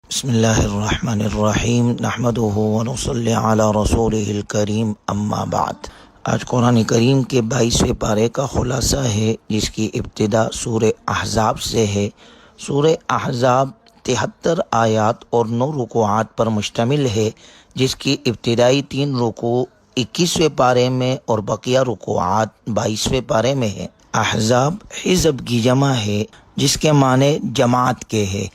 بسم اللہ الرحمن الرحیم نحمدہ ونصلی علی رسولہ الکریم اما بعد۔ آج قرآن کریم کے 22ویں پارے کا خلاصہ ہے، جس کی ابتدا سورہ احزاب سے ہے۔ سورہ احزاب 73 آیات اور 9 رکوعات پر مشتمل ہے، جس کی ابتدائی 3 رکوع 21ویں پارے میں اور بقیہ رکوعات 22ویں پارے میں ہے۔ احزاب حزب کی جمع ہے، جس کے معنی جماعت کے ہے۔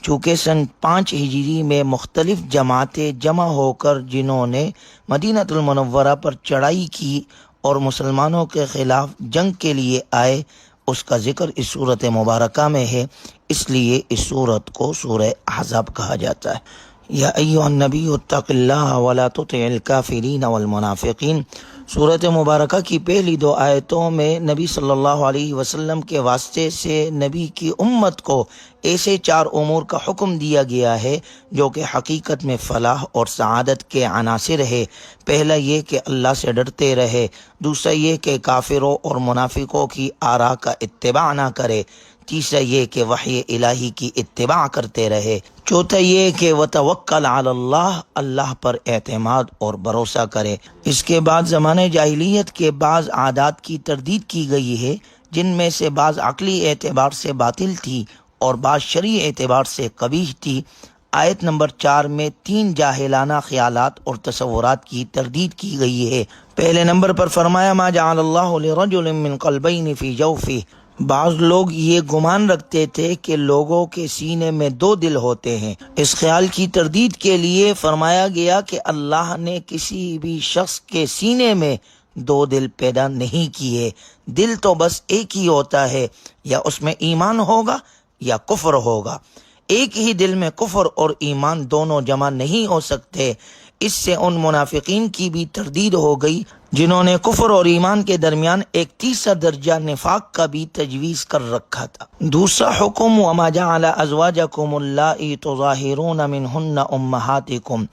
چونکہ سن 5 ہجری میں مختلف جماعتیں جمع ہو کر جنہوں نے مدینہ المنورہ پر چڑھائی کی اور مسلمانوں کے خلاف جنگ کے لیے آئے، اس کا ذکر اس صورت مبارکہ میں ہے، اس لیے اس صورت کو سورہ احزاب کہا جاتا ہے۔ یا ایھا النبی اتق اللہ ولا تطع الکافرین والمنافقین۔ سورت مبارکہ کی پہلی 2 آیتوں میں نبی صلی اللہ علیہ وسلم کے واسطے سے نبی کی امت کو ایسے 4 امور کا حکم دیا گیا ہے جو کہ حقیقت میں فلاح اور سعادت کے عناصر ہے۔ پہلا یہ کہ اللہ سے ڈرتے رہے، دوسرا یہ کہ کافروں اور منافقوں کی آراء کا اتباع نہ کرے، تیسرا یہ کہ وحی الہی کی اتباع کرتے رہے، چوتھا یہ کہ وتوکل علی اللہ، اللہ پر اعتماد اور بھروسہ کرے۔ اس کے بعد زمانہ جاہلیت کے بعض عادات کی تردید کی گئی ہے، جن میں سے بعض عقلی اعتبار سے باطل تھی اور بعض شرعی اعتبار سے قبیح تھی۔ آیت نمبر 4 میں 3 جاہلانہ خیالات اور تصورات کی تردید کی گئی ہے۔ پہلے نمبر پر فرمایا ما جعل اللہ لرجل من قلبین فی جوفہ۔ بعض لوگ یہ گمان رکھتے تھے کہ لوگوں کے سینے میں 2 دل ہوتے ہیں۔ اس خیال کی تردید کے لیے فرمایا گیا کہ اللہ نے کسی بھی شخص کے سینے میں 2 دل پیدا نہیں کیے۔ دل تو بس ایک ہی ہوتا ہے، یا اس میں ایمان ہوگا یا کفر ہوگا۔ ایک ہی دل میں کفر اور ایمان دونوں جمع نہیں ہو سکتے۔ اس سے ان منافقین کی بھی تردید ہو گئی جنہوں نے کفر اور ایمان کے درمیان ایک تیسرا درجہ نفاق کا بھی تجویز کر رکھا تھا۔ دوسرا حکم وما جعل ازواجکم اللائی تظاہرون منہن امہاتکم۔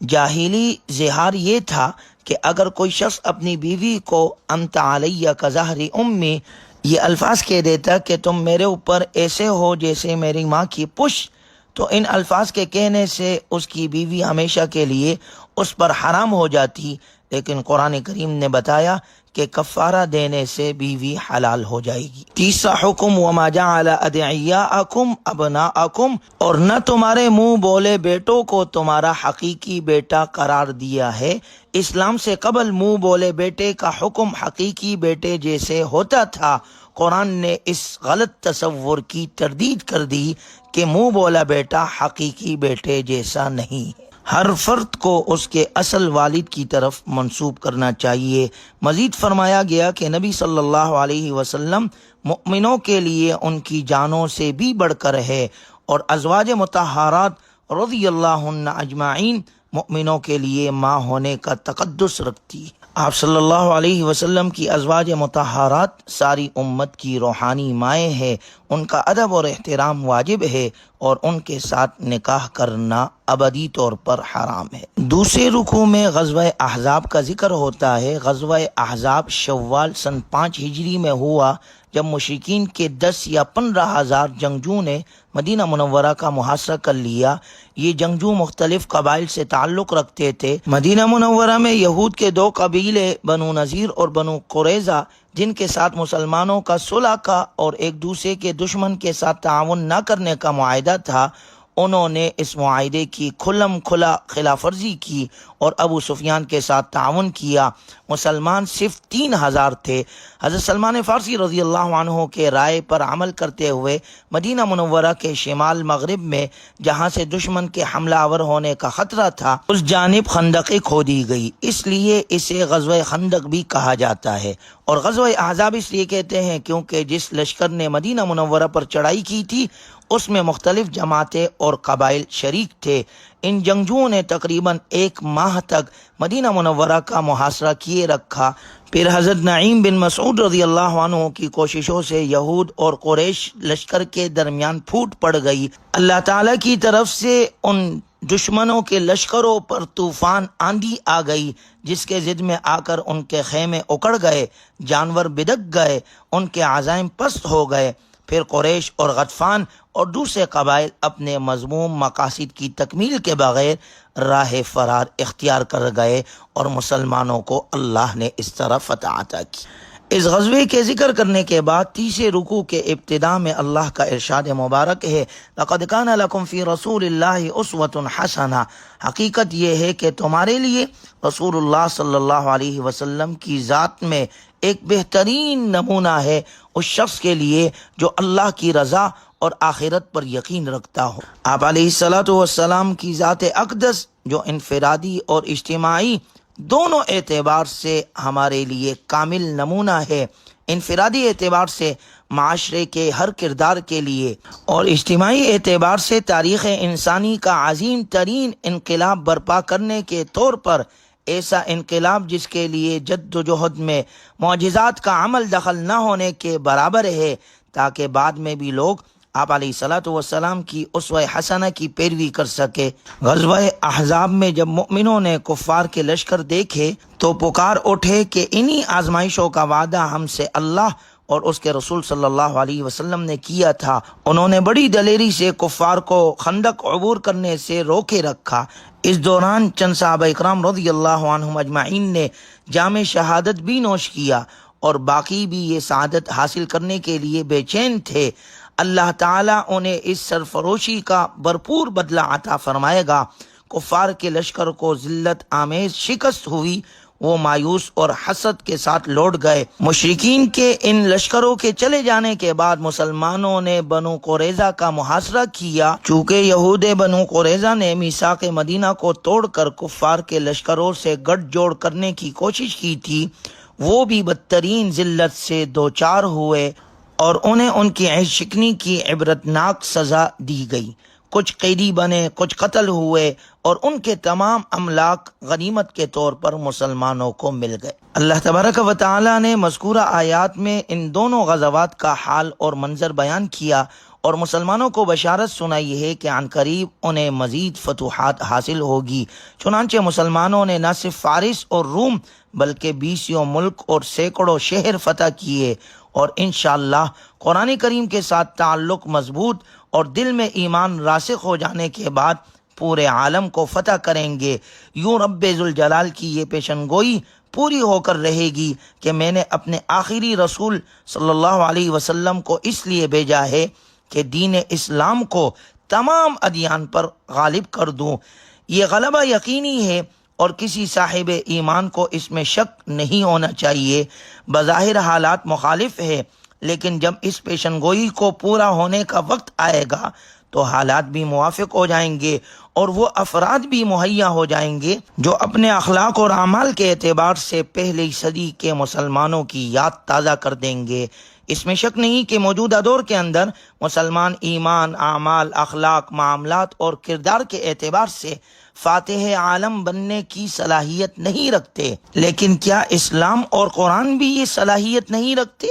جاہلی زہار یہ تھا کہ اگر کوئی شخص اپنی بیوی کو انت علیہ کظہر امی، یہ الفاظ کہہ دیتا کہ تم میرے اوپر ایسے ہو جیسے میری ماں کی پشت، تو ان الفاظ کے کہنے سے اس کی بیوی ہمیشہ کے لیے اس پر حرام ہو جاتی، لیکن قرآن کریم نے بتایا کہ کفارہ دینے سے بیوی حلال ہو جائے گی۔ تیسرا حکم وما جعل ادعیاءکم ابناءکم، اور نہ تمہارے منہ بولے بیٹوں کو تمہارا حقیقی بیٹا قرار دیا ہے۔ اسلام سے قبل منہ بولے بیٹے کا حکم حقیقی بیٹے جیسے ہوتا تھا۔ قرآن نے اس غلط تصور کی تردید کر دی کہ منہ بولا بیٹا حقیقی بیٹے جیسا نہیں ہے۔ ہر فرد کو اس کے اصل والد کی طرف منسوب کرنا چاہیے۔ مزید فرمایا گیا کہ نبی صلی اللہ علیہ وسلم مؤمنوں کے لیے ان کی جانوں سے بھی بڑھ کر ہے، اور ازواج مطہرات رضی اللہ عنہ اجمعین مؤمنوں کے لیے ماں ہونے کا تقدس رکھتی ہے۔ آپ صلی اللہ علیہ وسلم کی ازواج مطہرات ساری امت کی روحانی مائیں ہیں، ان کا ادب اور احترام واجب ہے، اور ان کے ساتھ نکاح کرنا ابدی طور پر حرام ہے۔ دوسرے رکوع میں غزوہ احزاب کا ذکر ہوتا ہے۔ غزوہ احزاب شوال سن 5 ہجری میں ہوا، جب مشرکین کے 10 یا 15 ہزار جنگجو نے مدینہ منورہ کا محاصرہ کر لیا۔ یہ جنگجو مختلف قبائل سے تعلق رکھتے تھے۔ مدینہ منورہ میں یہود کے 2 قبیلے بنو نذیر اور بنو قریظہ، جن کے ساتھ مسلمانوں کا صلح کا اور ایک دوسرے کے دشمن کے ساتھ تعاون نہ کرنے کا معاہدہ تھا، انہوں نے اس معاہدے کی کھلم کھلا خلاف ورزی کی اور ابو سفیان کے ساتھ تعاون کیا۔ مسلمان صرف 3000 تھے۔ حضرت سلمان فارسی رضی اللہ عنہ کے رائے پر عمل کرتے ہوئے مدینہ منورہ کے شمال مغرب میں، جہاں سے دشمن کے حملہ آور ہونے کا خطرہ تھا، اس جانب خندقیں کھودی گئی، اس لیے اسے غزوہ خندق بھی کہا جاتا ہے۔ اور غزوہ احزاب اس لیے کہتے ہیں کیونکہ جس لشکر نے مدینہ منورہ پر چڑھائی کی تھی، اس میں مختلف جماعتیں اور قبائل شریک تھے۔ ان جنگجوؤں نے تقریباً 1 ماہ تک مدینہ منورہ کا محاصرہ کیے رکھا۔ پھر حضرت نعیم بن مسعود رضی اللہ عنہ کی کوششوں سے یہود اور قریش لشکر کے درمیان پھوٹ پڑ گئی۔ اللہ تعالیٰ کی طرف سے ان دشمنوں کے لشکروں پر طوفان آندھی آ گئی، جس کے ضد میں آ کر ان کے خیمے اکڑ گئے، جانور بدک گئے، ان کے عزائم پست ہو گئے۔ پھر قریش اور غطفان اور دوسرے قبائل اپنے مذموم مقاصد کی تکمیل کے بغیر راہ فرار اختیار کر گئے اور مسلمانوں کو اللہ نے اس طرح فتح عطا کی۔ اس غزوے کے ذکر کرنے کے بعد تیسرے رکوع کے ابتدا میں اللہ کا ارشاد مبارک ہے، لَقَدْ كَانَ لَكُمْ فِي رَسُولِ اللَّهِ أُسْوَةٌ حَسَنَةٌ۔ حقیقت یہ ہے کہ تمہارے لیے رسول اللہ صلی اللہ علیہ وسلم کی ذات میں ایک بہترین نمونہ ہے اس شخص کے لیے جو اللہ کی رضا اور آخرت پر یقین رکھتا ہو۔ آپ علیہ السلام کی ذات اقدس جو انفرادی اور اجتماعی دونوں اعتبار سے ہمارے لیے کامل نمونہ ہے، انفرادی اعتبار سے معاشرے کے ہر کردار کے لیے اور اجتماعی اعتبار سے تاریخ انسانی کا عظیم ترین انقلاب برپا کرنے کے طور پر، ایسا انقلاب جس کے لیے جد و جہد میں معجزات کا عمل دخل نہ ہونے کے برابر ہے، تاکہ بعد میں بھی لوگ آپ علیہ السلام کی اسوہ حسنہ کی پیروی کر سکے۔ غزوہ احزاب میں جب مومنوں نے کفار کے لشکر دیکھے تو پکار اٹھے کہ انہی آزمائشوں کا وعدہ ہم سے اللہ اور اس کے رسول صلی اللہ علیہ وسلم نے کیا تھا۔ انہوں نے بڑی دلیری سے کفار کو خندق عبور کرنے سے روکے رکھا۔ اس دوران چند صحابہ اکرام رضی اللہ عنہم اجمعین نے جام شہادت بھی نوش کیا اور باقی بھی یہ سعادت حاصل کرنے کے لیے بے چین تھے۔ اللہ تعالیٰ انہیں اس سرفروشی کا بھرپور بدلہ عطا فرمائے گا۔ کفار کے لشکر کو ذلت آمیز شکست ہوئی، وہ مایوس اور حسد کے ساتھ لوٹ گئے۔ مشرکین کے ان لشکروں کے چلے جانے کے بعد مسلمانوں نے بنو قریظہ کا محاصرہ کیا۔ چونکہ یہود بنو قریظہ نے میثاق مدینہ کو توڑ کر کفار کے لشکروں سے گٹھ جوڑ کرنے کی کوشش کی تھی، وہ بھی بدترین ذلت سے دوچار ہوئے اور انہیں ان کی عہد شکنی کی عبرتناک سزا دی گئی۔ کچھ قیدی بنے، کچھ قتل ہوئے اور ان کے تمام املاک غنیمت کے طور پر مسلمانوں کو مل گئے۔ اللہ تبارک و تعالی نے مذکورہ آیات میں ان دونوں غزوات کا حال اور منظر بیان کیا اور مسلمانوں کو بشارت سنائی ہے کہ عنقریب انہیں مزید فتوحات حاصل ہوگی۔ چنانچہ مسلمانوں نے نہ صرف فارس اور روم بلکہ 20 ملک اور سینکڑوں شہر فتح کیے اور انشاءاللہ قرآن کریم کے ساتھ تعلق مضبوط اور دل میں ایمان راسخ ہو جانے کے بعد پورے عالم کو فتح کریں گے۔ یوں رب ذوالجلال کی یہ پیشن گوئی پوری ہو کر رہے گی کہ میں نے اپنے آخری رسول صلی اللہ علیہ وسلم کو اس لیے بھیجا ہے کہ دین اسلام کو تمام ادیان پر غالب کر دوں۔ یہ غلبہ یقینی ہے اور کسی صاحب ایمان کو اس میں شک نہیں ہونا چاہیے۔ بظاہر حالات مخالف ہے، لیکن جب اس پیشن گوئی کو پورا ہونے کا وقت آئے گا تو حالات بھی موافق ہو جائیں گے اور وہ افراد بھی مہیا ہو جائیں گے جو اپنے اخلاق اور اعمال کے اعتبار سے پہلی صدی کے مسلمانوں کی یاد تازہ کر دیں گے۔ اس میں شک نہیں کہ موجودہ دور کے اندر مسلمان ایمان، اعمال، اخلاق، معاملات اور کردار کے اعتبار سے فاتح عالم بننے کی صلاحیت نہیں رکھتے، لیکن کیا اسلام اور قرآن بھی یہ صلاحیت نہیں رکھتے؟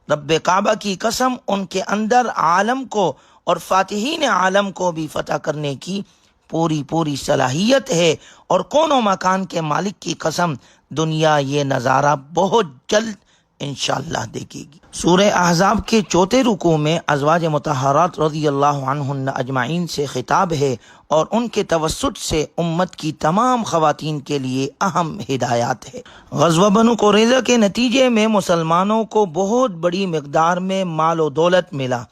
رب کعبہ کی قسم، ان کے اندر عالم کو اور فاتحین عالم کو بھی فتح کرنے کی پوری صلاحیت ہے، اور کون و مکان کے مالک کی قسم، دنیا یہ نظارہ بہت جلد انشاءاللہ دیکھے گی۔ سورہ احزاب کے چوتھے رکوع میں ازواج مطہرات رضی اللہ عنہن اجمعین سے خطاب ہے اور ان کے توسط سے امت کی تمام خواتین کے لیے اہم ہدایات ہے۔ غزوہ بنو قریظہ کے نتیجے میں مسلمانوں کو بہت بڑی مقدار میں مال و دولت ملا،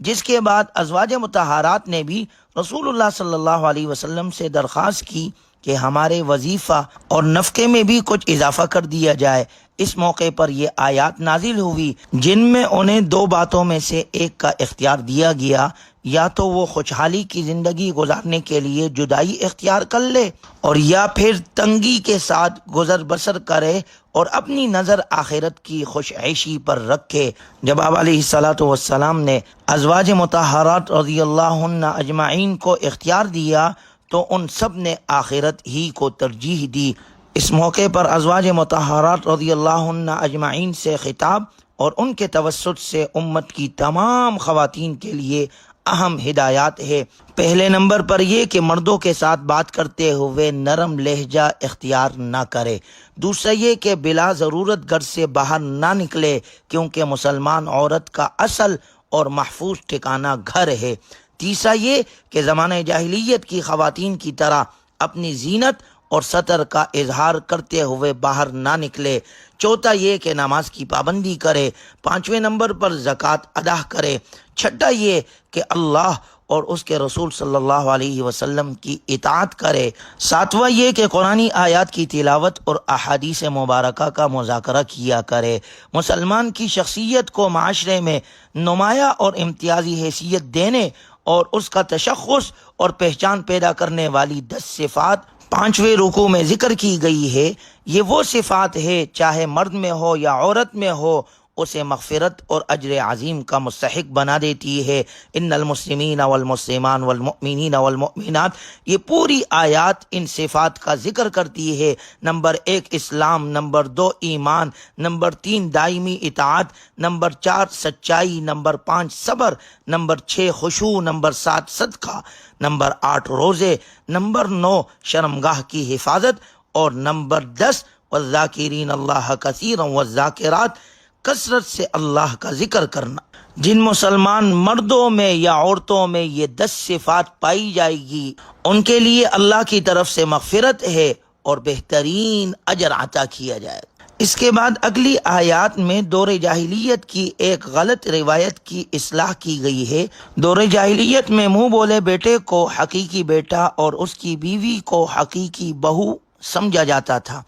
جس کے بعد ازواج مطہرات نے بھی رسول اللہ صلی اللہ علیہ وسلم سے درخواست کی کہ ہمارے وظیفہ اور نفقے میں بھی کچھ اضافہ کر دیا جائے۔ اس موقع پر یہ آیات نازل ہوئی جن میں انہیں دو باتوں میں سے ایک کا اختیار دیا گیا، یا تو وہ خوشحالی کی زندگی گزارنے کے لیے جدائی اختیار کر لے اور یا پھر تنگی کے ساتھ گزر بسر کرے اور اپنی نظر آخرت کی خوش عیشی پر رکھے۔ جب آپ علیہ السلام نے ازواج مطہرات رضی اللہ عنہ اجمعین کو اختیار دیا تو ان سب نے آخرت ہی کو ترجیح دی۔ اس موقع پر ازواج مطہرات رضی اللہ عنہ اجمعین سے خطاب اور ان کے توسط سے امت کی تمام خواتین کے لیے اہم ہدایات ہے۔ پہلے نمبر پر یہ کہ مردوں کے ساتھ بات کرتے ہوئے نرم لہجہ اختیار نہ کرے۔ دوسرا یہ کہ بلا ضرورت گھر سے باہر نہ نکلے، کیونکہ مسلمان عورت کا اصل اور محفوظ ٹھکانہ گھر ہے۔ تیسرا یہ کہ زمانہ جاہلیت کی خواتین کی طرح اپنی زینت اور ستر کا اظہار کرتے ہوئے باہر نہ نکلے۔ چوتھا یہ کہ نماز کی پابندی کرے۔ پانچویں نمبر پر زکوٰۃ ادا کرے۔ چھٹا یہ کہ اللہ اور اس کے رسول صلی اللہ علیہ وسلم کی اطاعت کرے۔ ساتواں یہ کہ قرآنی آیات کی تلاوت اور احادیث مبارکہ کا مذاکرہ کیا کرے۔ مسلمان کی شخصیت کو معاشرے میں نمایاں اور امتیازی حیثیت دینے اور اس کا تشخص اور پہچان پیدا کرنے والی 10 صفات 5ویں رکوع میں ذکر کی گئی ہے۔ یہ وہ صفات ہے چاہے مرد میں ہو یا عورت میں ہو، اسے مغفرت اور اجر عظیم کا مستحق بنا دیتی ہے۔ ان المسلمین والمسلمان والمؤمنین والمؤمنات، یہ پوری آیات ان صفات کا ذکر کرتی ہے۔ نمبر 1 اسلام، نمبر 2 ایمان، نمبر 3 دائمی اطاعت، نمبر 4 سچائی، نمبر 5 صبر، نمبر 6 خشوع، نمبر 7 صدقہ، نمبر 8 روزے، نمبر 9 شرمگاہ کی حفاظت، اور نمبر 10 والذاکرین اللہ کثیرا والذاکرات، کثرت سے اللہ کا ذکر کرنا۔ جن مسلمان مردوں میں یا عورتوں میں یہ 10 صفات پائی جائے گی، ان کے لیے اللہ کی طرف سے مغفرت ہے اور بہترین اجر عطا کیا جائے گا۔ اس کے بعد اگلی آیات میں دور جاہلیت کی ایک غلط روایت کی اصلاح کی گئی ہے۔ دور جاہلیت میں منہ بولے بیٹے کو حقیقی بیٹا اور اس کی بیوی کو حقیقی بہو سمجھا جاتا تھا۔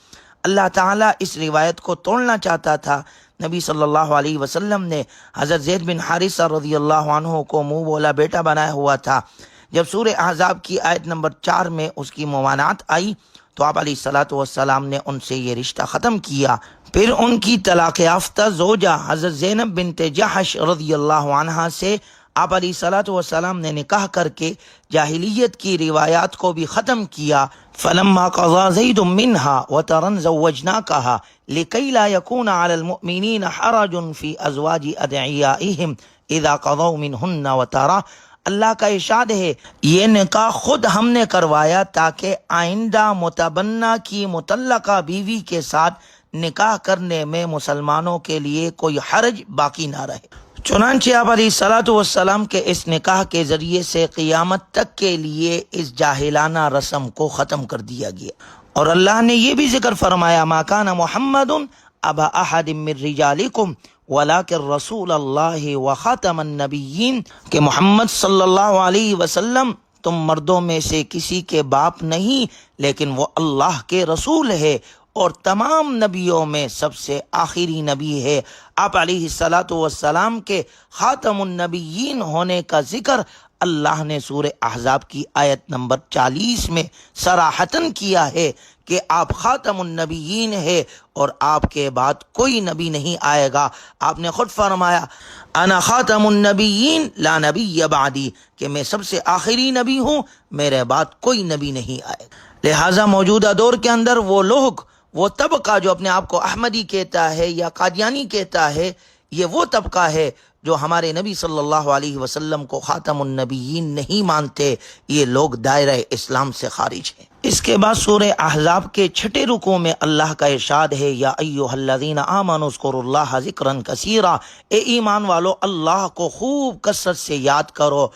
اللہ تعالیٰ اس روایت کو توڑنا چاہتا تھا۔ نبی صلی اللہ علیہ وسلم نے حضرت زید بن حارثہ رضی اللہ عنہ کو منہ بولا بیٹا بنایا ہوا تھا۔ جب سورہ احزاب کی آیت نمبر 4 میں اس کی ممانعت آئی تو آپ علیہ الصلوۃ والسلام نے ان سے یہ رشتہ ختم کیا۔ پھر ان کی طلاق یافتہ زوجہ حضرت زینب بنت جحش رضی اللہ عنہا سے آپ علیہ الصلوۃ والسلام نے نکاح کر کے جاہلیت کی روایات کو بھی ختم کیا۔ فلما قضى زید منها وطرا زوجناكها لكي لا يكون على المؤمنين حرج في ازواج ادعيائهم اذا قضوا منهن وطرا، اللہ کا ارشاد ہے یہ نکاح خود ہم نے کروایا تاکہ آئندہ متبنہ کی مطلقہ بیوی کے ساتھ نکاح کرنے میں مسلمانوں کے لیے کوئی حرج باقی نہ رہے۔ چنانچہ آپ علیہ الصلوۃ والسلام کے اس نکاح کے ذریعے سے قیامت تک کے لیے اس جاہلانہ رسم کو ختم کر دیا گیا۔ اور اللہ نے یہ بھی ذکر فرمایا ما کان محمد ابا احد من رجالکم ولکن رسول اللہ وخاتم النبیین، کہ محمد صلی اللہ علیہ وسلم تم مردوں میں سے کسی کے باپ نہیں، لیکن وہ اللہ کے رسول ہے اور تمام نبیوں میں سب سے آخری نبی ہے۔ آپ علیہ الصلوۃ والسلام کے خاتم النبیین ہونے کا ذکر اللہ نے سورہ احزاب کی آیت نمبر 40 میں صراحتاً کیا ہے کہ آپ خاتم النبیین ہے اور آپ کے بعد کوئی نبی نہیں آئے گا۔ آپ نے خود فرمایا انا خاتم النبیین لا نبی بعدی، کہ میں سب سے آخری نبی ہوں، میرے بعد کوئی نبی نہیں آئے گا۔ لہٰذا موجودہ دور کے اندر وہ لوگ، وہ طبقہ جو اپنے آپ کو احمدی کہتا ہے یا قادیانی کہتا ہے، یہ وہ طبقہ ہے جو ہمارے نبی صلی اللہ علیہ وسلم کو خاتم النبیین نہیں مانتے۔ یہ لوگ دائرہ اسلام سے خارج ہیں۔ اس کے بعد سورہ احزاب کے 6 رکوع میں اللہ کا ارشاد ہے یا ایھا الذین آمنوا اذکروا اللہ ذکرا کثیرا، اے ایمان والو اللہ کو خوب کثرت سے یاد کرو۔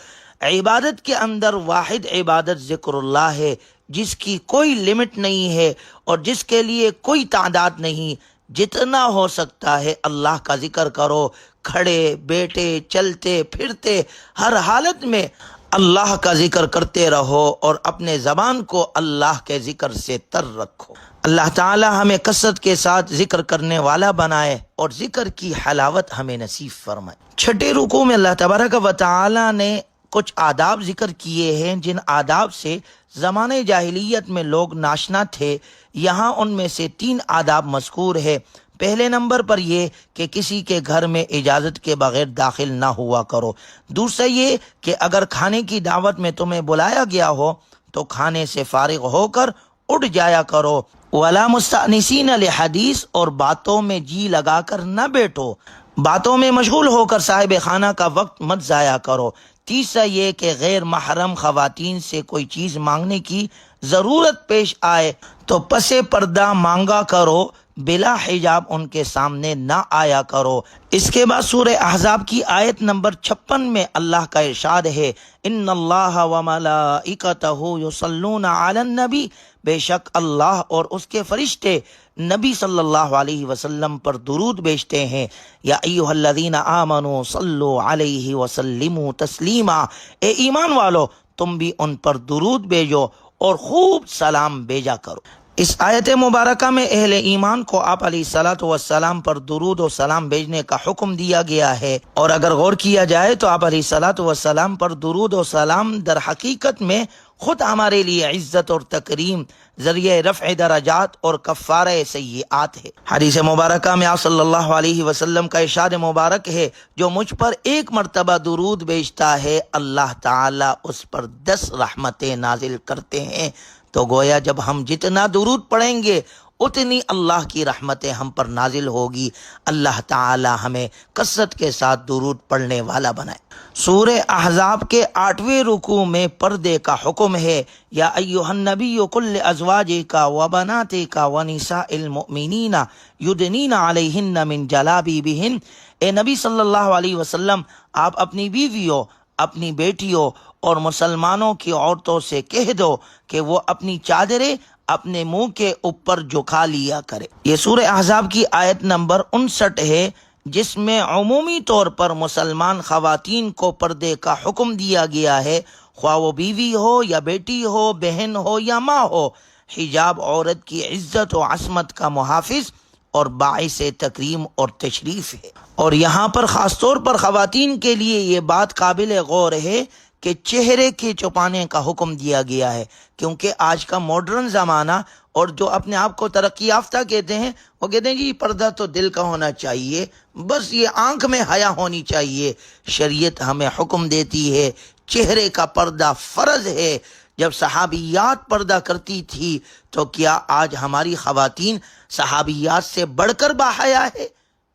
عبادت کے اندر واحد عبادت ذکر اللہ ہے، جس کی کوئی لمٹ نہیں ہے اور جس کے لیے کوئی تعداد نہیں۔ جتنا ہو سکتا ہے اللہ کا ذکر کرو، کھڑے بیٹھے چلتے پھرتے ہر حالت میں اللہ کا ذکر کرتے رہو اور اپنے زبان کو اللہ کے ذکر سے تر رکھو۔ اللہ تعالی ہمیں کثرت کے ساتھ ذکر کرنے والا بنائے اور ذکر کی حلاوت ہمیں نصیب فرمائے۔ 6 رکوع میں اللہ تبارک و تعالی نے کچھ آداب ذکر کیے ہیں جن آداب سے زمانے جاہلیت میں لوگ ناشنا تھے۔ یہاں ان میں سے 3 آداب مذکور ہے۔ پہلے نمبر پر یہ کہ کسی کے گھر میں اجازت کے بغیر داخل نہ ہوا کرو۔ دوسرا یہ کہ اگر کھانے کی دعوت میں تمہیں بلایا گیا ہو تو کھانے سے فارغ ہو کر اٹھ جایا کرو۔ ولا مستأنسین لحدیث، اور باتوں میں جی لگا کر نہ بیٹھو، باتوں میں مشغول ہو کر صاحب خانہ کا وقت مت ضائع کرو۔ تیسرا یہ کہ غیر محرم خواتین سے کوئی چیز مانگنے کی ضرورت پیش آئے تو پس پردہ مانگا کرو بلا حجاب ان کے سامنے نہ آیا کرو۔ اس کے بعد سورہ احزاب کی آیت نمبر 56 میں اللہ کا ارشاد ہے، ان اللہ وملائکتہ یصلون علی النبی، بے شک اللہ اور اس کے فرشتے نبی صلی اللہ علیہ وسلم پر درود بھیجتے ہیں۔ یا ایھا الذین آمنوا صلوا علیہ وسلموا تسلیما، اے ایمان والو تم بھی ان پر درود بھیجو اور خوب سلام بھیجا کرو۔ اس آیت مبارکہ میں اہل ایمان کو آپ علیہ الصلاۃ والسلام پر درود و سلام بھیجنے کا حکم دیا گیا ہے، اور اگر غور کیا جائے تو آپ علیہ الصلاۃ والسلام پر درود و سلام در حقیقت میں خود ہمارے لیے عزت اور تکریم، ذریعہ رفع درجات اور کفارہ سیئات ہے۔ حدیث مبارکہ میں آپ صلی اللہ علیہ وسلم کا ارشاد مبارک ہے، جو مجھ پر ایک مرتبہ درود بھیجتا ہے اللہ تعالیٰ اس پر 10 رحمتیں نازل کرتے ہیں۔ تو گویا جب ہم جتنا درود پڑھیں گے اتنی اللہ کی رحمتیں ہم پر نازل ہوگی۔ اللہ تعالی ہمیں کثرت کے ساتھ درود پڑھنے والا بنائے۔ سورہ احزاب کے 8ویں رکوع میں پردے کا حکم ہے، یا ایھا النبی قل لازواجک وبناتک ونساء المؤمنین یدنین علیہن من جلابیبہن، اے نبی صلی اللہ علیہ وسلم آپ اپنی بیویوں، اپنی بیٹیوں اور مسلمانوں کی عورتوں سے کہہ دو کہ وہ اپنی چادریں اپنے منہ کے اوپر جھکا لیا کرے۔ یہ سورہ احزاب کی آیت نمبر 59 ہے، جس میں عمومی طور پر مسلمان خواتین کو پردے کا حکم دیا گیا ہے، خواہ وہ بیوی ہو یا بیٹی ہو، بہن ہو یا ماں ہو۔ حجاب عورت کی عزت و عصمت کا محافظ اور باعث تکریم اور تشریف ہے، اور یہاں پر خاص طور پر خواتین کے لیے یہ بات قابل غور ہے کہ چہرے کے چھپانے کا حکم دیا گیا ہے، کیونکہ آج کا ماڈرن زمانہ اور جو اپنے آپ کو ترقی یافتہ کہتے ہیں، وہ کہتے ہیں جی پردہ تو دل کا ہونا چاہیے، بس یہ آنکھ میں حیا ہونی چاہیے۔ شریعت ہمیں حکم دیتی ہے چہرے کا پردہ فرض ہے۔ جب صحابیات پردہ کرتی تھی تو کیا آج ہماری خواتین صحابیات سے بڑھ کر باحیا ہے؟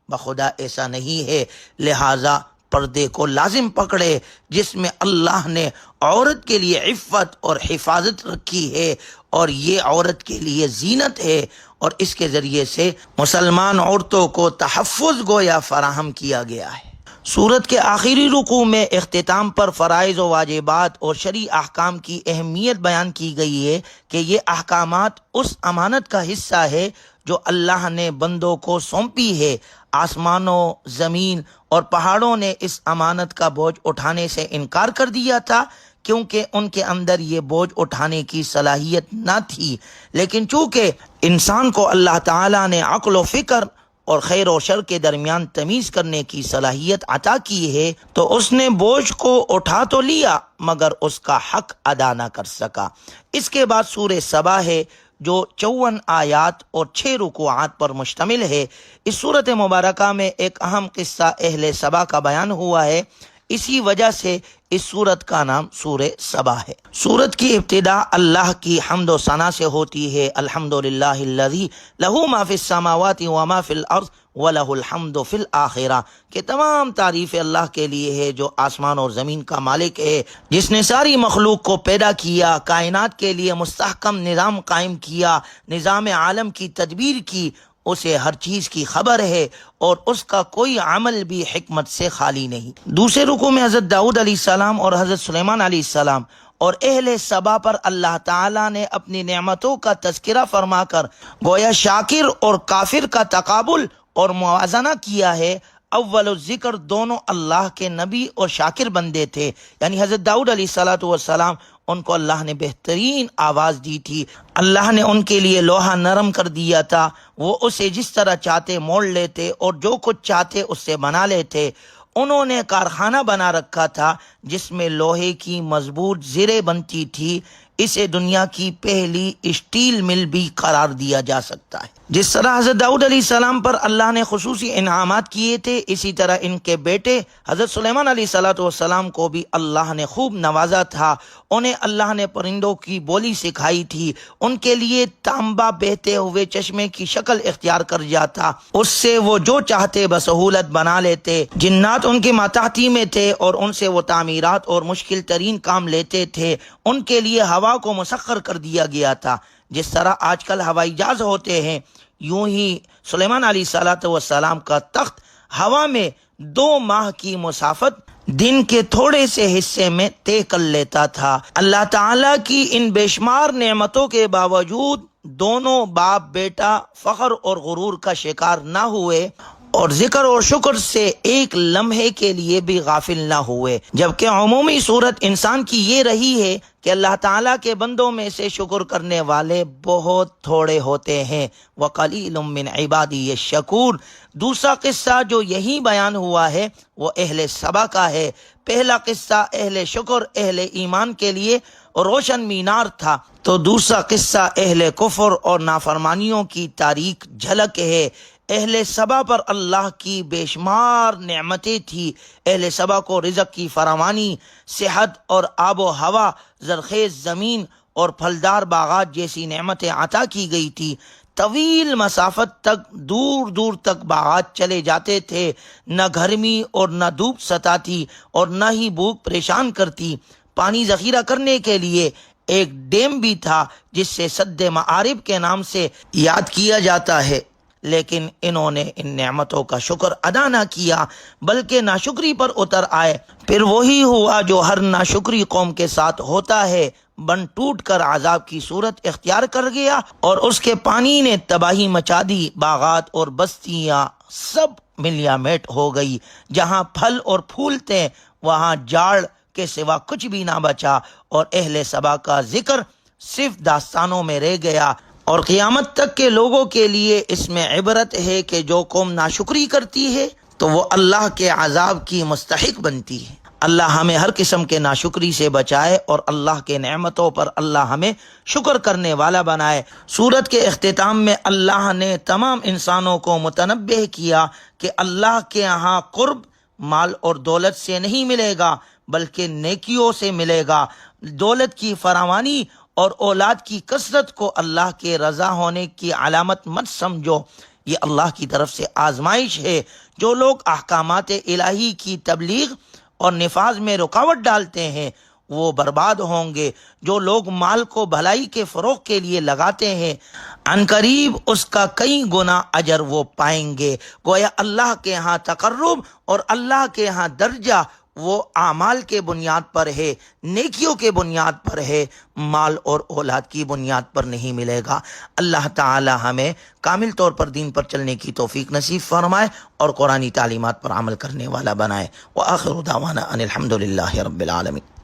بخدا ایسا نہیں ہے۔ لہٰذا پردے کو لازم پکڑے، جس میں اللہ نے عورت کے لیے عفت اور حفاظت رکھی ہے، اور یہ عورت کے لیے زینت ہے، اور اس کے ذریعے سے مسلمان عورتوں کو تحفظ گویا فراہم کیا گیا ہے۔ سورت کے آخری رکوع میں اختتام پر فرائض و واجبات اور شرعی احکام کی اہمیت بیان کی گئی ہے کہ یہ احکامات اس امانت کا حصہ ہے جو اللہ نے بندوں کو سونپی ہے۔ آسمانوں، زمین اور پہاڑوں نے اس امانت کا بوجھ اٹھانے سے انکار کر دیا تھا، کیونکہ ان کے اندر یہ بوجھ اٹھانے کی صلاحیت نہ تھی، لیکن چونکہ انسان کو اللہ تعالیٰ نے عقل و فکر اور خیر و شر کے درمیان تمیز کرنے کی صلاحیت عطا کی ہے، تو اس نے بوجھ کو اٹھا تو لیا مگر اس کا حق ادا نہ کر سکا۔ اس کے بعد سورہ سبا ہے جو 54 آیات اور 6 رکوعات پر مشتمل ہے۔ اس سورت مبارکہ میں ایک اہم قصہ اہل سبا کا بیان ہوا ہے، اسی وجہ سے اس سورت کا نام سورہ سبا ہے۔ سورت کی ابتدا اللہ کی حمد و ثنا سے ہوتی ہے۔ الحمدللہ الذی لہ ما فی السماوات وما فی الارض وَلَهُ الْحَمْدُ فِي الْآخِرَةِ، کہ تمام تعریف اللہ کے لیے ہے جو آسمان اور زمین کا مالک ہے، جس نے ساری مخلوق کو پیدا کیا، کائنات کے لیے مستحکم نظام قائم کیا، نظام عالم کی تدبیر کی، اسے ہر چیز کی خبر ہے اور اس کا کوئی عمل بھی حکمت سے خالی نہیں۔ دوسرے رکوع میں حضرت داؤد علیہ السلام اور حضرت سلیمان علیہ السلام اور اہل سبا پر اللہ تعالیٰ نے اپنی نعمتوں کا تذکرہ فرما کر گویا شاکر اور کافر کا تقابل اور موازنہ کیا ہے۔ اول الذکر دونوں اللہ کے نبی اور شاکر بندے تھے، یعنی حضرت داؤد علیہ السلام ان کو اللہ نے بہترین آواز دی تھی، اللہ نے ان کے لیے لوہا نرم کر دیا تھا، وہ اسے جس طرح چاہتے موڑ لیتے اور جو کچھ چاہتے اس سے بنا لیتے۔ انہوں نے کارخانہ بنا رکھا تھا جس میں لوہے کی مضبوط زریں بنتی تھی، اسے دنیا کی پہلی اسٹیل مل بھی قرار دیا جا سکتا ہے۔ جس طرح حضرت داؤد علیہ السلام پر اللہ نے خصوصی انعامات کیے تھے، اسی طرح ان کے بیٹے حضرت سلیمان علیہ السلام کو بھی اللہ نے خوب نوازا تھا۔ انہیں اللہ نے پرندوں کی بولی سکھائی تھی، ان کے لیے تانبا بہتے ہوئے چشمے کی شکل اختیار کر جاتا، اس سے وہ جو چاہتے بسہولت بنا لیتے۔ جنات ان کے ماتحتی میں تھے اور ان سے وہ تعمیرات اور مشکل ترین کام لیتے تھے، ان کے لیے ہوا کو مسخر کر دیا گیا تھا۔ جس طرح آج کل ہوائی جہاز ہوتے ہیں، یوں ہی سلیمان علیہ الصلوۃ والسلام کا تخت ہوا میں 2 ماہ کی مسافت دن کے تھوڑے سے حصے میں طے کر لیتا تھا۔ اللہ تعالیٰ کی ان بے شمار نعمتوں کے باوجود دونوں باپ بیٹا فخر اور غرور کا شکار نہ ہوئے اور ذکر اور شکر سے ایک لمحے کے لیے بھی غافل نہ ہوئے، جبکہ عمومی صورت انسان کی یہ رہی ہے کہ اللہ تعالیٰ کے بندوں میں سے شکر کرنے والے بہت تھوڑے ہوتے ہیں۔ وَقَلِيلٌ مِّنْ عِبَادِيَ الشَّكُورُ۔ دوسرا قصہ جو یہی بیان ہوا ہے وہ اہل سبا کا ہے۔ پہلا قصہ اہل شکر اہل ایمان کے لیے روشن مینار تھا، تو دوسرا قصہ اہل کفر اور نافرمانیوں کی تاریک جھلک ہے۔ اہل سبا پر اللہ کی بے شمار نعمتیں تھی۔ اہل سبا کو رزق کی فراوانی، صحت اور آب و ہوا، زرخیز زمین اور پھلدار باغات جیسی نعمتیں عطا کی گئی تھی۔ طویل مسافت تک دور دور تک باغات چلے جاتے تھے، نہ گرمی اور نہ دھوپ ستاتی اور نہ ہی بھوک پریشان کرتی۔ پانی ذخیرہ کرنے کے لیے ایک ڈیم بھی تھا جس سے سد معارب کے نام سے یاد کیا جاتا ہے، لیکن انہوں نے ان نعمتوں کا شکر ادا نہ کیا بلکہ ناشکری پر اتر آئے۔ پھر وہی ہوا جو ہر ناشکری قوم کے ساتھ ہوتا ہے، بن ٹوٹ کر عذاب کی صورت اختیار کر گیا اور اس کے پانی نے تباہی مچا دی۔ باغات اور بستیاں سب ملیا میٹ ہو گئی، جہاں پھل اور پھول تھے وہاں جاڑ کے سوا کچھ بھی نہ بچا، اور اہل سبا کا ذکر صرف داستانوں میں رہ گیا۔ اور قیامت تک کے لوگوں کے لیے اس میں عبرت ہے کہ جو قوم ناشکری کرتی ہے تو وہ اللہ کے عذاب کی مستحق بنتی ہے۔ اللہ ہمیں ہر قسم کے ناشکری سے بچائے اور اللہ کے نعمتوں پر اللہ ہمیں شکر کرنے والا بنائے۔ سورت کے اختتام میں اللہ نے تمام انسانوں کو متنبہ کیا کہ اللہ کے ہاں قرب مال اور دولت سے نہیں ملے گا بلکہ نیکیوں سے ملے گا۔ دولت کی فراوانی اور اولاد کی کثرت کو اللہ کے رضا ہونے کی علامت مت سمجھو، یہ اللہ کی طرف سے آزمائش ہے۔ جو لوگ احکامات الہی کی تبلیغ اور نفاذ میں رکاوٹ ڈالتے ہیں وہ برباد ہوں گے۔ جو لوگ مال کو بھلائی کے فروغ کے لیے لگاتے ہیں عنقریب اس کا کئی گنا اجر وہ پائیں گے۔ گویا اللہ کے ہاں تقرب اور اللہ کے ہاں درجہ وہ اعمال کے بنیاد پر ہے، نیکیوں کے بنیاد پر ہے، مال اور اولاد کی بنیاد پر نہیں ملے گا۔ اللہ تعالی ہمیں کامل طور پر دین پر چلنے کی توفیق نصیب فرمائے اور قرآنی تعلیمات پر عمل کرنے والا بنائے۔ وآخر دعوانا ان الحمد للہ رب العالمین۔